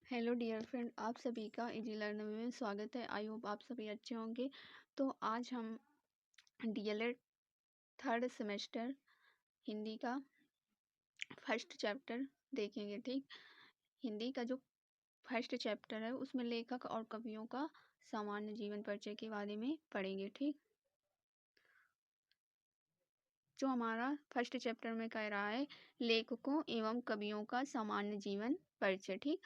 Hello dear friend, आप सभी का इजी लर्नर में स्वागत है। आई होप आप सभी अच्छे होंगे। तो आज हम डीएलएड थर्ड सेमेस्टर हिंदी का फर्स्ट चैप्टर देखेंगे। ठीक, हिंदी का जो फर्स्ट चैप्टर है उसमें लेखक और कवियों का सामान्य जीवन परिचय के बारे में पढ़ेंगे। ठीक, जो हमारा फर्स्ट चैप्टर में कह रहा है लेखकों एवं कवियों का सामान्य जीवन परिचय। ठीक,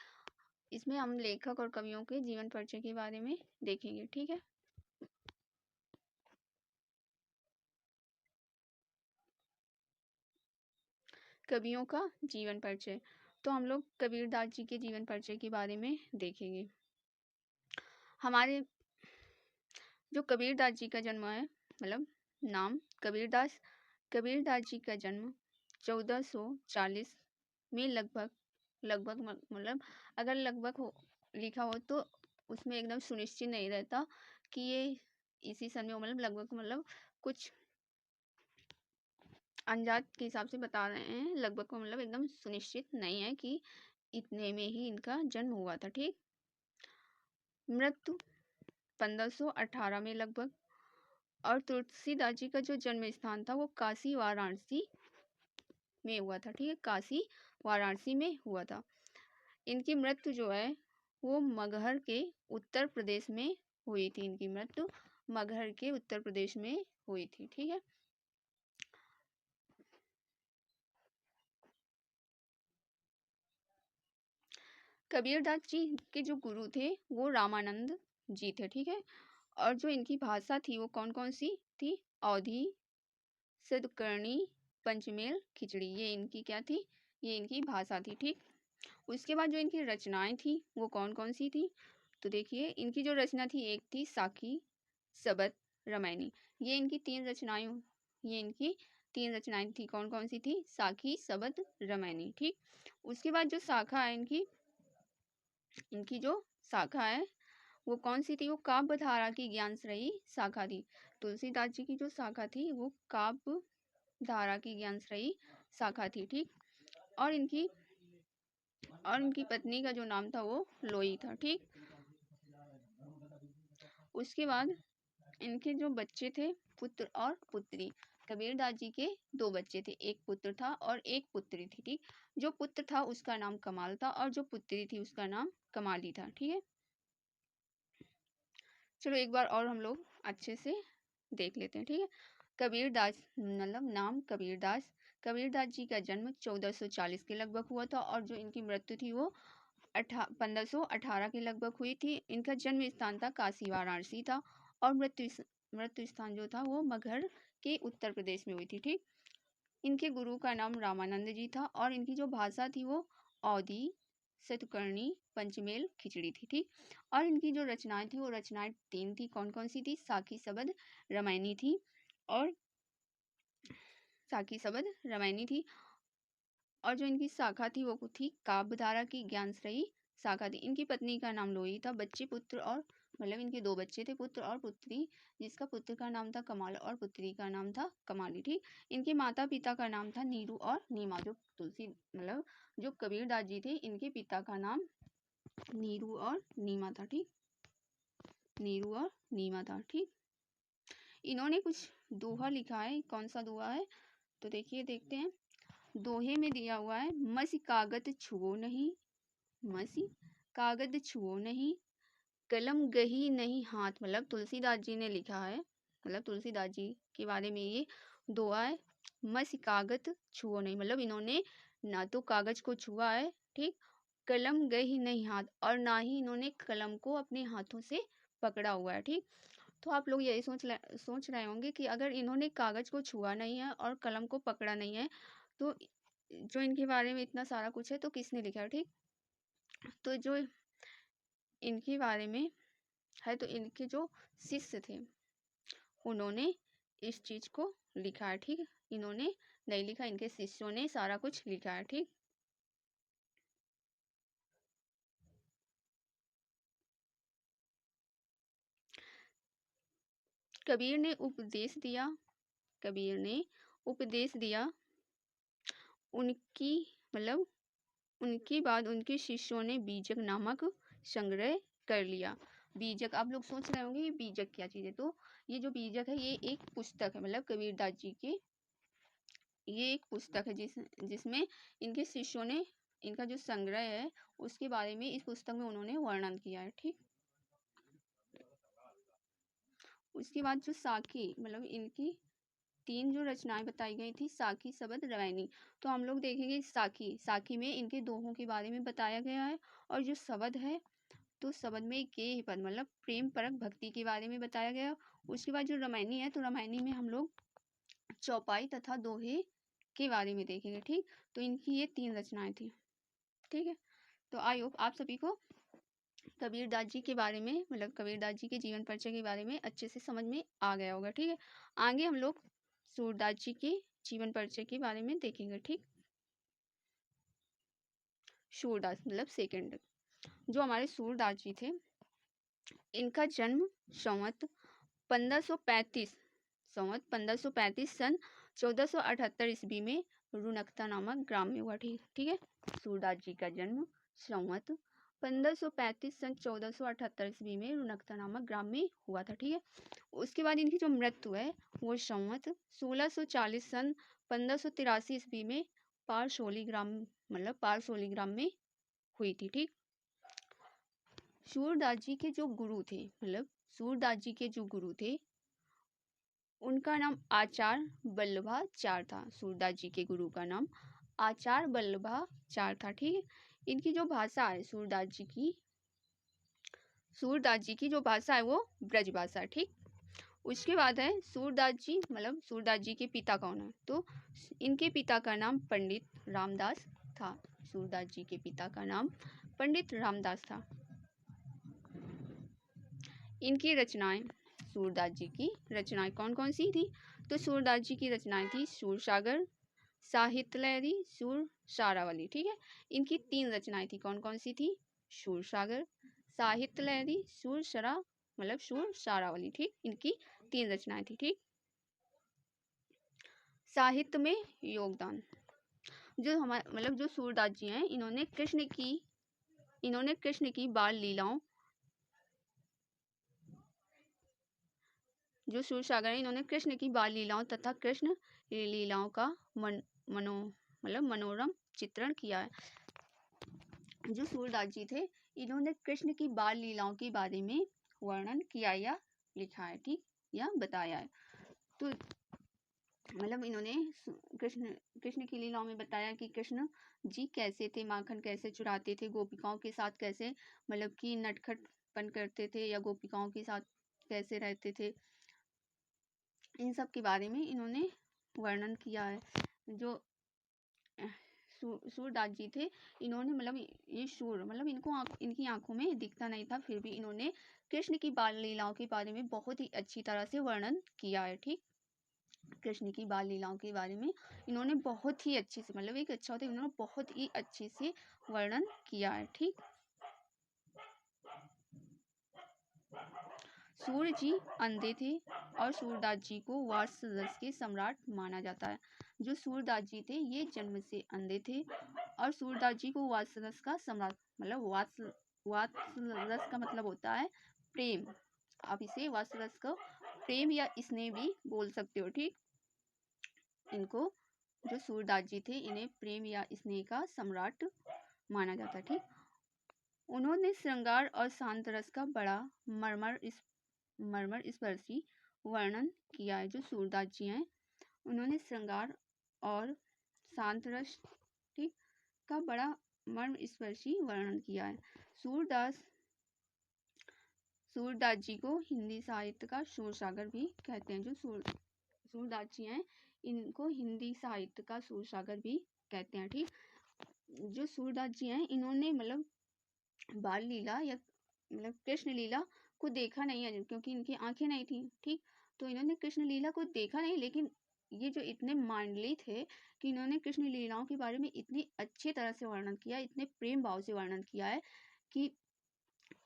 इसमें हम लेखक और कवियों के जीवन परिचय के बारे में देखेंगे। ठीक है, कवियों का जीवन परिचय। तो हम लोग कबीरदास जी के जीवन परिचय के बारे में देखेंगे। हमारे जो कबीरदास जी का जन्म है, मतलब नाम कबीरदास जी का जन्म 1440 में लगभग मतलब अगर लगभग हो लिखा हो तो उसमें एकदम सुनिश्चित नहीं रहता कि ये इसी सन में, मतलब लगभग मतलब कुछ अंदाज के हिसाब से बता रहे हैं। लगभग को मतलब एकदम सुनिश्चित नहीं है कि इतने में ही इनका जन्म हुआ था। ठीक, मृत्यु 1518 में लगभग। और तुलसीदास जी का जो जन्म स्थान था वो काशी वाराणसी में हुआ था। ठीक है, काशी वाराणसी में हुआ था। इनकी मृत्यु जो है वो मगहर के उत्तर प्रदेश में हुई थी। इनकी मृत्यु मगहर के उत्तर प्रदेश में हुई थी। ठीक है, कबीरदास जी के जो गुरु थे वो रामानंद जी थे। ठीक है, और जो इनकी भाषा थी वो कौन कौन सी थी? अवधी, सदकर्णी, पंचमेल, खिचड़ी। ये इनकी क्या थी? ये इनकी भाषा थी। ठीक, उसके बाद जो इनकी रचनाएं थी वो कौन कौन सी थी? तो देखिए, इनकी जो रचना थी एक थी साखी, सबद, रामायणी। ये इनकी तीन रचनाएं थी। कौन कौन सी थी? साखी, सबद, रामायणी। ठीक, उसके बाद जो शाखा है इनकी जो शाखा है वो कौन सी थी? वो काव्य धारा की ज्ञानश्रयी शाखा थी। तुलसीदास जी की जो शाखा थी वो काव्य धारा की ज्ञानश्रयी शाखा थी। ठीक, और इनकी पत्नी का जो नाम था वो लोई था। ठीक, उसके बाद इनके जो बच्चे थे पुत्र और पुत्री। कबीरदास जी के दो बच्चे थे, एक पुत्र था और एक पुत्री थी। ठीक, जो पुत्र था उसका नाम कमाल था और जो पुत्री थी उसका नाम कमाली था। ठीक है, चलो एक बार और हम लोग अच्छे से देख लेते हैं। ठीक है, कबीरदास मतलब नाम कबीरदास जी का जन्म 1440 के लगभग हुआ था और जो इनकी मृत्यु थी वो 1518 के लगभग हुई थी। इनका जन्म स्थान था काशी वाराणसी था और मृत्यु स्थान जो था वो मगहर के उत्तर प्रदेश में हुई थी। ठीक, इनके गुरु का नाम रामानंद जी था और इनकी जो भाषा थी वो अवधी, सतकर्णी, पंचमेल, खिचड़ी थी। ठीक, और इनकी जो रचनाएं थी वो रचनाएं तीन थी। कौन कौन सी थी? साखी, सबद, रामायणी थी। और और जो इनकी शाखा थी वो थी काव्य धारा की ज्ञानश्रयी शाखा थी। इनकी पत्नी का नाम लोई था। बच्चे पुत्र और मतलब इनके दो बच्चे थे, पुत्र और पुत्री, जिसका पुत्र का नाम था कमाल और पुत्री का नाम था कमाली। ठीक, इनके माता पिता का नाम था नीरू और नीमा। जो तुलसी मतलब जो कबीरदास जी थे इनके पिता का नाम नीरू और नीमा था। ठीक, नीरू और नीमा था। ठीक, इन्होंने कुछ दोहा लिखा है। कौन सा दोहा है? तो देखिए, देखते हैं। दोहे में दिया हुआ है मसी कागज छुओ नहीं, मसी कागज छुओ नहीं, कलम गही नहीं हाथ। मतलब तुलसीदास जी ने लिखा है, मतलब तुलसीदास जी के बारे में ये दोहा है। मसी कागज छुओ नहीं, मतलब इन्होंने ना तो कागज को छुआ है, ठीक, कलम गही नहीं हाथ, और ना ही इन्होंने कलम को अपने हाथों से पकड़ा हुआ है। ठीक, तो आप लोग यही सोच रहे होंगे कि अगर इन्होंने कागज को छुआ नहीं है और कलम को पकड़ा नहीं है तो जो इनके बारे में इतना सारा कुछ है तो किसने लिखा है? ठीक, तो जो इनके बारे में है तो इनके जो शिष्य थे उन्होंने इस चीज को लिखा है। ठीक, इन्होंने नहीं लिखा, इनके शिष्यों ने सारा कुछ लिखा है। ठीक, कबीर ने उपदेश दिया उनकी मतलब उनके बाद उनके शिष्यों ने बीजक नामक संग्रह कर लिया। बीजक, आप लोग सोच रहे होंगे ये बीजक क्या चीज़ है, तो ये जो बीजक है ये एक पुस्तक है, मतलब कबीरदास जी की ये एक पुस्तक है जिसमें इनके शिष्यों ने इनका जो संग्रह है उसके बारे में इस पुस्तक में उन्होंने वर्णन किया है। ठीक, उसके बाद जो साखी, मतलब इनकी 3 जो रचनाएं बताई गई थी, साखी, सबद, रामायणी। तो हम लोग देखेंगे साखी में इनके दोहों के बारे में बताया गया है, और जो सबद है तो सबद में गेय पद मतलब प्रेम परक भक्ति के बारे में बताया गया। उसके बाद जो रामायणी है तो रामायणी में हम लोग चौपाई तथा दोहे के बारे में देखेंगे। ठीक, तो इनकी ये 3 रचनाएं थी। ठीक है, तो आई होप आप सभी को कबीरदास जी के बारे में, मतलब कबीरदास जी के जीवन परिचय के बारे में अच्छे से समझ में आ गया होगा। ठीक है, आगे हम लोग सूरदास जी के जीवन परिचय के बारे में देखेंगे। ठीक, सूरदास मतलब सेकंड, जो हमारे सूरदास जी थे, इनका जन्म संवत 1535 सन 1478 ईस्वी में रुनकता नामक ग्राम में हुआ। ठीक है, सूरदास जी का जन्म संवत 1535 सन 1478 ईस्वी में रुनकता नामक ग्राम में हुआ था। ठीक है, उसके बाद इनकी जो मृत्यु है वो संवत 1640 सन 1583 ईस्वी में पारसोली ग्राम में हुई थी। ठीक, सूरदास जी के जो गुरु थे, मतलब सूरदास जी के जो गुरु थे उनका नाम आचार्य वल्लभाचार्य था। सूरदास जी के गुरु का नाम आचार्य वल्लभाचार्य था। ठीक है, इनकी जो भाषा है सूरदास जी की जो भाषा है वो ब्रज भाषा है। ठीक, उसके बाद है सूरदास जी, मतलब सूरदास जी के पिता कौन है, तो इनके पिता का नाम पंडित रामदास था। सूरदास जी के पिता का नाम पंडित रामदास था। इनकी रचनाएं, सूरदास जी की रचनाएं कौन कौन सी थी, तो सूरदास जी की रचनाएं थी सूरसागर, साहित्य लहरी, सूर सारावली। ठीक है, इनकी 3 रचनाएं थी, कौन कौन सी थी, सूरसागर, साहित्य लहरी, सूर सारावली। ठीक, इनकी 3 रचनाएं थी। ठीक, साहित्य में योगदान, जो हमारे मतलब जो सूरदास जी हैं इन्होंने कृष्ण की बाल लीलाओं, जो सूरसागर है इन्होंने कृष्ण की बाल लीलाओं तथा कृष्ण लीलाओं का मनोरम चित्रण किया है। जो सूरदास जी थे इन्होंने कृष्ण की बाल लीलाओं के बारे में वर्णन किया या लिखा है। ठीक, या बताया है। तो मतलब इन्होंने कृष्ण की लीलाओं में बताया कि कृष्ण जी कैसे थे, माखन कैसे चुराते थे, गोपिकाओं के साथ कैसे मतलब कि नटखटपन करते थे, या गोपिकाओं के साथ कैसे रहते थे, इन सब के बारे में इन्होंने वर्णन किया है। जो सूरदास जी थे इन्होंने मतलब ये सूर मतलब इनकी आंखों में दिखता नहीं था, फिर भी इन्होंने कृष्ण की बाल लीलाओं के बारे में बहुत ही अच्छी तरह से वर्णन किया है। ठीक, कृष्ण की बाल लीलाओं के बारे में इन्होंने बहुत ही अच्छे से, मतलब एक अच्छा होता है, इन्होंने बहुत ही अच्छे से वर्णन किया है। ठीक, सूर्य जी अंधे थे और सूरदास जी को वात्स रस के सम्राट माना जाता है। जो सूरदास जी थे ये जन्म से अंधे थे और सूरदास जी को वात्स रस का सम्राट, मतलब वात्स रस का मतलब होता है प्रेम, आप इसे वात्स रस का प्रेम या स्नेह भी बोल सकते हो। ठीक, इनको जो सूरदास जी थे इन्हें प्रेम या स्नेह का सम्राट माना जाता है। ठीक, उन्होंने श्रृंगार और शांत रस का बड़ा मर्मर स्पर्शी वर्णन किया है। जो सूरदास जी हैं उन्होंने श्रृंगार और शांत रस, ठीक, का बड़ा मर्म स्पर्शी वर्णन किया है। सूरदास जी को हिंदी साहित्य का सूरसागर भी कहते हैं। जो सूरदास जी हैं इनको हिंदी साहित्य का सूरसागर भी कहते हैं। ठीक, जो सूरदास जी हैं इन्होंने मतलब बाल लीला या मतलब कृष्ण लीला को देखा नहीं है, क्योंकि इनकी आंखें नहीं थी। ठीक, तो इन्होंने कृष्ण लीला को देखा नहीं, लेकिन ये जो इतने मांडली थे कि इन्होंने कृष्ण लीलाओं के बारे में इतनी अच्छी तरह से वर्णन किया, इतने प्रेम भाव से वर्णन किया है कि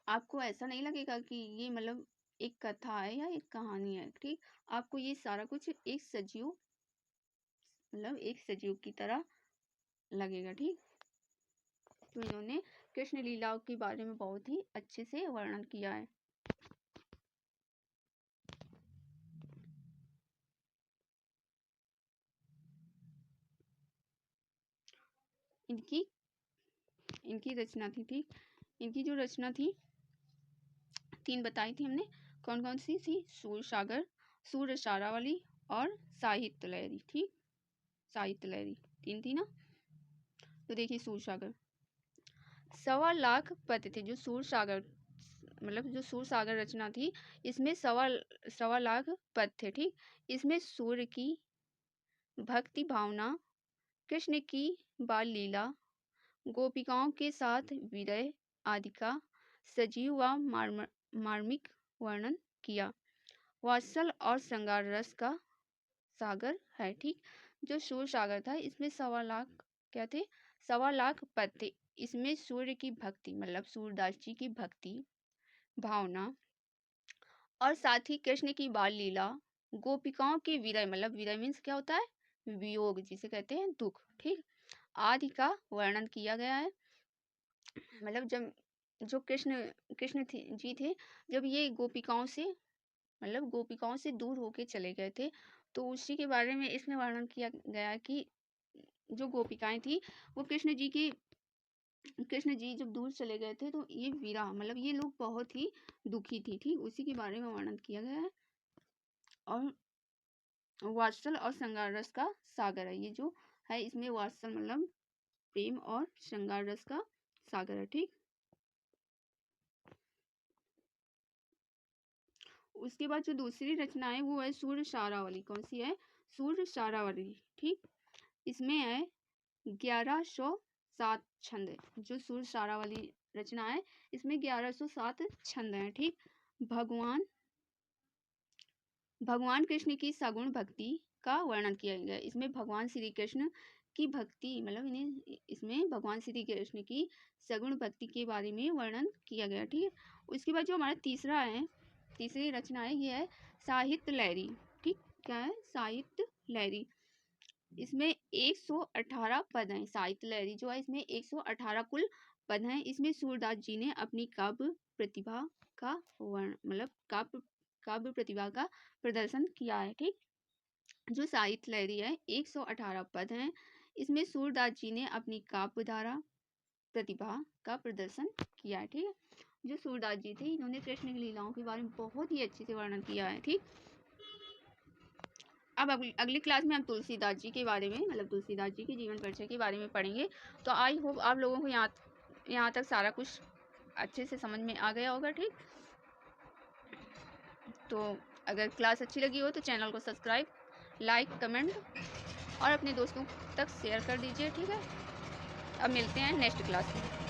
आपको ऐसा नहीं लगेगा कि ये मतलब एक कथा है या एक कहानी है। ठीक, आपको ये सारा कुछ एक सजीव की तरह लगेगा। ठीक, तो इन्होंने कृष्ण लीला के बारे में बहुत ही अच्छे से वर्णन किया है। इनकी रचना थी, ठीक, इनकी जो रचना थी 3 बताई थी हमने, कौन कौन सी थी? सूरसागर, सूरसारावली और साहित्य लहरी, ठीक, साहित्य लहरी 3 थी ना। तो देखिए सूरसागर 1.25 लाख पद थे। जो सूरसागर मतलब जो सूरसागर रचना थी इसमें 1.25 लाख पद थे, ठीक। इसमें सूर्य की भक्ति भावना, कृष्ण की बाल लीला, गोपिकाओं के साथ विरह आदि का सजीव व मार्मिक वर्णन किया। वात्सल और श्रृंगार रस का सागर है, ठीक। जो सूर सागर था इसमें 1.25 लाख क्या थे? 1.25 लाख पद थे। इसमें सूर्य की भक्ति मतलब सूरदास जी की भक्ति भावना और साथ ही कृष्ण की बाल लीला, गोपिकाओं के विरह मतलब विरह मीन्स क्या होता है? वियोग, जिसे कहते हैं दुख, ठीक, आदि का वर्णन किया गया है। मतलब जब जो कृष्ण जी थे जब ये गोपिकाओं से दूर होके चले गए थे, तो उसी के बारे में इसमें वर्णन किया गया है कि जो गोपिकाएं थी वो कृष्ण जी जब दूर चले गए थे तो ये विरह मतलब ये लोग बहुत ही दुखी थी, ठीक, उसी के बारे में वर्णन किया गया है। और वात्सल और श्रृंगार रस का सागर है, ये जो है इसमें वात्सल मतलब प्रेम और श्रृंगार रस का सागर है, ठीक। उसके बाद जो दूसरी रचना है वो है सूरसारावली। कौन सी है? सूरसारावली, ठीक। इसमें है 1107 छंद है। जो सूरसारावली रचना है इसमें 1107 छंद हैं, ठीक। भगवान कृष्ण की सगुण भक्ति का वर्णन किया गया है। इसमें भगवान श्री कृष्ण की भक्ति मतलब इसमें भगवान श्री कृष्ण की सगुण भक्ति के बारे में वर्णन किया गया, ठीक है। उसके बाद जो हमारा तीसरी रचना है ये है साहित्य लहरी, ठीक। क्या है? साहित्य लहरी। इसमें 118 पद हैं। साहित्य लहरी जो है इसमें 118 कुल पद हैं। इसमें सूरदास जी ने अपनी काव्य प्रतिभा का प्रदर्शन किया है, ठीक। जो साहित्य लहरी है 118 पद हैं। इसमें सूरदास जी ने अपनी काव्य धारा प्रतिभा का प्रदर्शन किया है, ठीक है। जो सूरदास जी थे इन्होंने कृष्ण की लीलाओं के बारे में बहुत ही अच्छे से वर्णन किया है, ठीक। अब अगली क्लास में हम तुलसीदास जी के बारे में मतलब तुलसीदास जी के जीवन परिचय के बारे में पढ़ेंगे। तो आई होप आप लोगों को यहाँ तक सारा कुछ अच्छे से समझ में आ गया होगा, ठीक। तो अगर क्लास अच्छी लगी हो तो चैनल को सब्सक्राइब, लाइक, कमेंट और अपने दोस्तों तक शेयर कर दीजिए, ठीक है। अब मिलते हैं नेक्स्ट क्लास में।